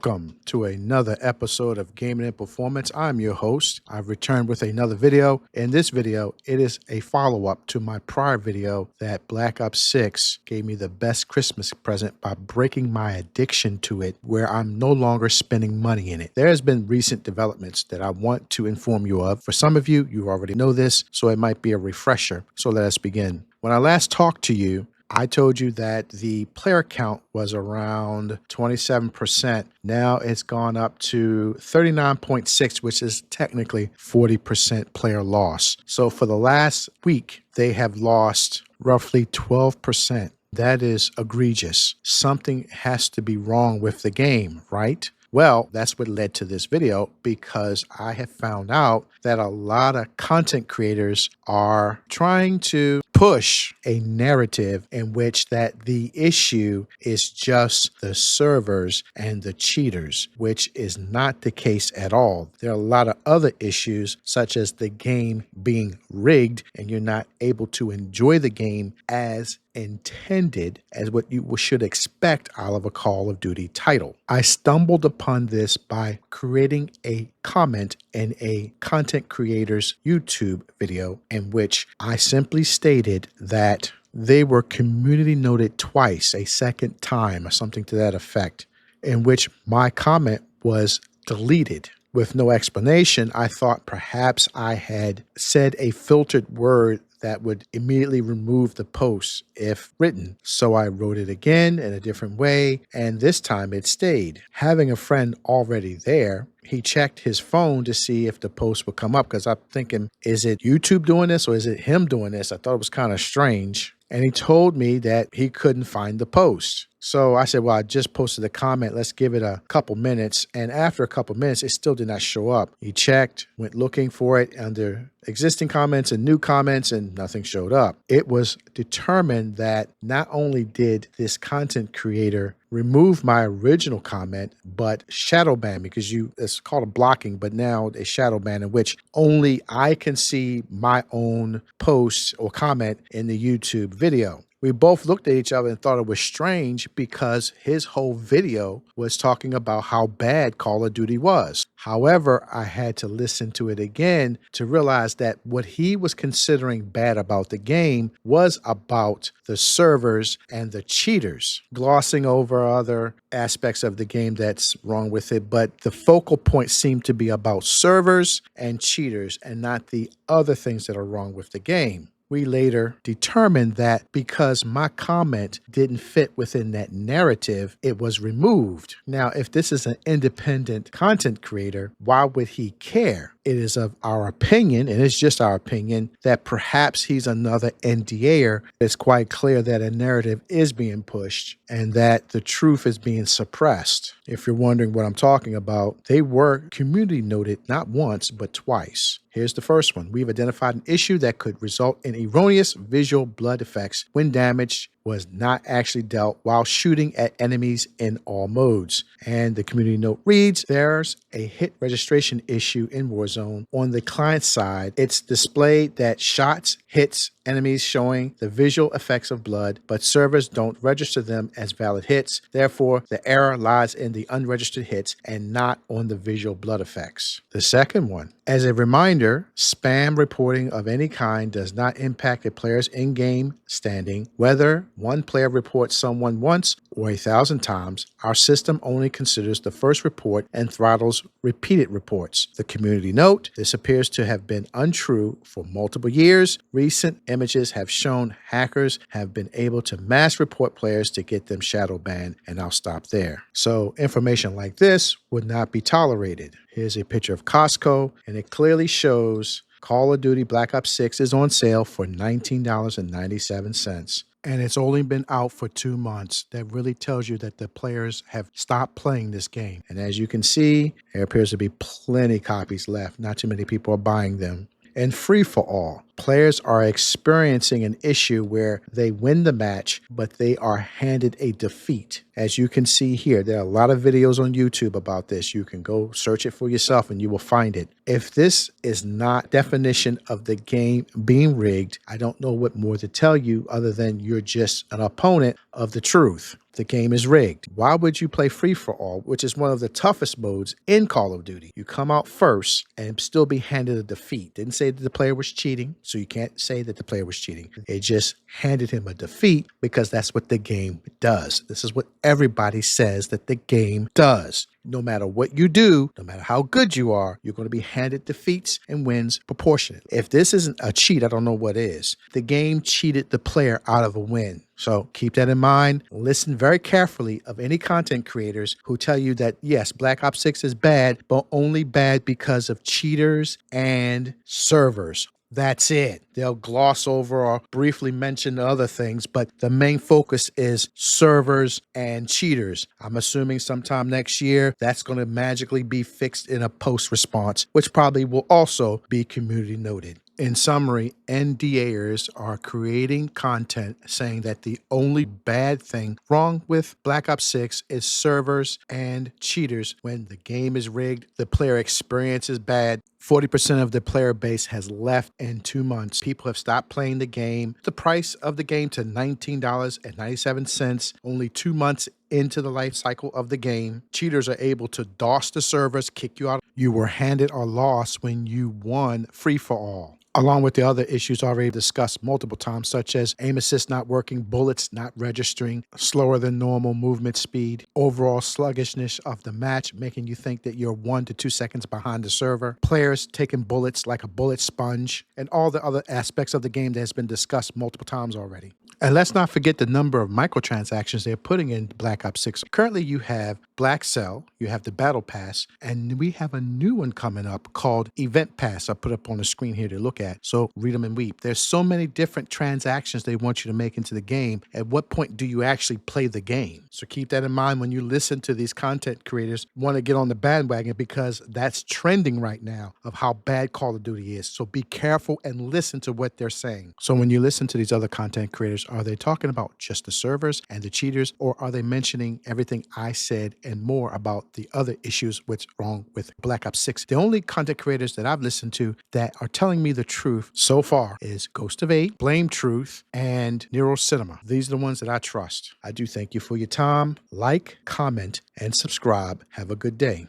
Welcome to another episode of Gaming and Performance. I'm your host. I've returned with another video. In this video, it is a follow-up to my prior video that Black Ops 6 gave me the best Christmas present by breaking my addiction to it, where I'm no longer spending money in it. There has been recent developments that I want to inform you of. For some of you, you already know this, so it might be a refresher. So let us begin. When I last talked to you, I told you that the player count was around 27%. Now it's gone up to 39.6, which is technically 40% player loss. So for the last week, they have lost roughly 12%. That is egregious. Something has to be wrong with the game, right? Well, that's what led to this video, because I have found out that a lot of content creators are trying to push a narrative in which that the issue is just the servers and the cheaters, which is not the case at all. There are a lot of other issues, such as the game being rigged and you're not able to enjoy the game as intended, as what you should expect out of a Call of Duty title. I stumbled upon this by creating a comment in a content creator's YouTube video in which I simply stated that they were community noted twice, a second time or something to that effect, in which my comment was deleted. With no explanation, I thought perhaps I had said a filtered word that would immediately remove the post if written. So I wrote it again in a different way, and this time it stayed. Having a friend already there, he checked his phone to see if the post would come up, because I'm thinking, is it YouTube doing this or is it him doing this? I thought it was kind of strange. And he told me that he couldn't find the post. So I said, well, I just posted a comment. Let's give it a couple minutes. And after a couple minutes, it still did not show up. He checked, went looking for it under existing comments and new comments, and nothing showed up. It was determined that not only did this content creator remove my original comment, but shadow ban me, because it's called a blocking, but now a shadow ban in which only I can see my own post or comment in the YouTube video. We both looked at each other and thought it was strange, because his whole video was talking about how bad Call of Duty was. However, I had to listen to it again to realize that what he was considering bad about the game was about the servers and the cheaters, glossing over other aspects of the game that's wrong with it. But the focal point seemed to be about servers and cheaters and not the other things that are wrong with the game. We later determined that because my comment didn't fit within that narrative, it was removed. Now, if this is an independent content creator, why would he care? It is of our opinion, and it's just our opinion, that perhaps he's another NDAer. It's quite clear that a narrative is being pushed and that the truth is being suppressed. If you're wondering what I'm talking about, they were community noted not once, but twice. Here's the first one. We've identified an issue that could result in erroneous visual blood effects when damage was not actually dealt while shooting at enemies in all modes. And the community note reads, there's a hit registration issue in Warzone. On the client side, it's displayed that shots, hits, enemies showing the visual effects of blood, but servers don't register them as valid hits. Therefore, the error lies in the unregistered hits and not on the visual blood effects. The second one, as a reminder, spam reporting of any kind does not impact a player's in-game standing. Whether one player reports someone once or 1,000 times, our system only considers the first report and throttles repeated reports. The community note, this appears to have been untrue for multiple years. Recent images have shown hackers have been able to mass report players to get them shadow banned, and I'll stop there. So information like this would not be tolerated. Here's a picture of Costco, and it clearly shows Call of Duty Black Ops 6 is on sale for $19.97. And it's only been out for 2 months. That really tells you that the players have stopped playing this game. And as you can see, there appears to be plenty copies left. Not too many people are buying them. And free for all, players are experiencing an issue where they win the match, but they are handed a defeat. As you can see here, there are a lot of videos on YouTube about this. You can go search it for yourself and you will find it. If this is not definition of the game being rigged, I don't know what more to tell you other than you're just an opponent of the truth. The game is rigged. Why would you play free for all, which is one of the toughest modes in Call of Duty? You come out first and still be handed a defeat. Didn't say that the player was cheating, so you can't say that the player was cheating. It just handed him a defeat because that's what the game does. This is what everybody says that the game does. No matter what you do, no matter how good you are, you're going to be handed defeats and wins proportionately. If this isn't a cheat, I don't know what is. The game cheated the player out of a win. So keep that in mind. Listen very carefully of any content creators who tell you that, yes, Black Ops 6 is bad, but only bad because of cheaters and servers. That's it. They'll gloss over or briefly mention other things, but the main focus is servers and cheaters. I'm assuming sometime next year that's going to magically be fixed in a post response, which probably will also be community noted. In summary, NDAers are creating content saying that the only bad thing wrong with Black Ops 6 is servers and cheaters. When the game is rigged, the player experience is bad. 40% of the player base has left in 2 months. People have stopped playing the game. The price of the game to $19.97, only 2 months into the life cycle of the game. Cheaters are able to DOS the servers, kick you out. You were handed or lost when you won free for all, along with the other issues already discussed multiple times, such as aim assist not working, bullets not registering, slower than normal movement speed, overall sluggishness of the match, making you think that you're 1 to 2 seconds behind the server, players taking bullets like a bullet sponge, and all the other aspects of the game that has been discussed multiple times already. And let's not forget the number of microtransactions they're putting in Black Ops 6. Currently, you have Black Cell, you have the Battle Pass, and we have a new one coming up called Event Pass. I'll put up on the screen here to look at. So read them and weep. There's so many different transactions they want you to make into the game. At what point do you actually play the game? So keep that in mind when you listen to these content creators want to get on the bandwagon, because that's trending right now of how bad Call of Duty is. So be careful and listen to what they're saying. So when you listen to these other content creators, are they talking about just the servers and the cheaters, or are they mentioning everything I said and more about the other issues what's wrong with Black Ops 6? The only content creators that I've listened to that are telling me the truth so far is Ghost of 8, Blame Truth, and Nero Cinema. These are the ones that I trust. I do thank you for your time. Like, comment, and subscribe. Have a good day.